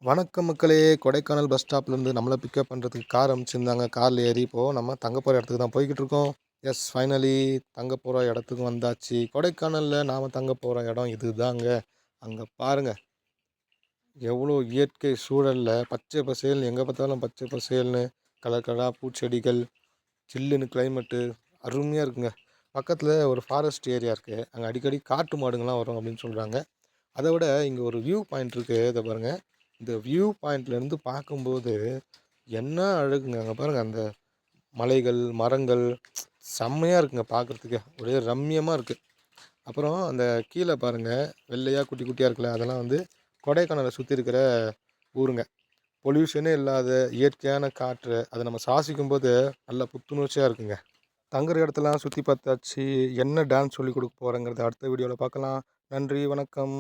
வணக்கம் மக்களே! கொடைக்கானல் பஸ் ஸ்டாப்லேருந்து நம்மள பிக்கப் பண்ணுறதுக்கு கார் அனுப்பிச்சிருந்தாங்க. கார்ல ஏறி இப்போது நம்ம தங்க போகிற இடத்துக்கு தான் போய்க்கிட்டுருக்கோம். எஸ் ஃபைனலி தங்க போகிற இடத்துக்கு வந்தாச்சு. கொடைக்கானலில் நாம் தங்க போகிற இடம் இதுதாங்க. அங்கே பாருங்க, எவ்வளோ இயற்கை சூழலில் பச்சை பசேல்னு எங்கே பார்த்தாலும் பச்சை பசேல்னு கலர் கலராக பூச்செடிகள், சில்லுன்னு கிளைமேட்டு அருமையாக இருக்குங்க. பக்கத்தில் ஒரு ஃபாரஸ்ட் ஏரியா இருக்குது. அங்கே அடிக்கடி காட்டு மாடுங்கள்லாம் வரும் அப்படின்னு சொல்கிறாங்க. அதை விட இங்கே ஒரு வியூ பாயிண்ட் இருக்குது. இதை பாருங்கள். இந்த வியூ பாயிண்ட்லேருந்து பார்க்கும்போது என்ன அழகுங்க! அங்கே பாருங்கள், அந்த மலைகள், மரங்கள் செம்மையாக இருக்குங்க பார்க்குறதுக்கே. ஒரே ரம்மியமாக இருக்குது. அப்புறம் அந்த கீழே பாருங்கள், வெள்ளையாக குட்டி குட்டியாக இருக்குல்ல, அதெல்லாம் வந்து கொடைக்கானலை சுற்றி இருக்கிற ஊருங்க. பொல்யூஷனே இல்லாத இயற்கையான காற்று, அதை நம்ம சுவாசிக்கும்போது நல்லா புத்துணர்ச்சியாக இருக்குங்க. தங்குற இடத்தெல்லாம் சுற்றி பார்த்தாச்சு. என்ன டான்ஸ் சொல்லிக் கொடுக்க போகிறேங்கிறத அடுத்த வீடியோவில் பார்க்கலாம். நன்றி, வணக்கம்.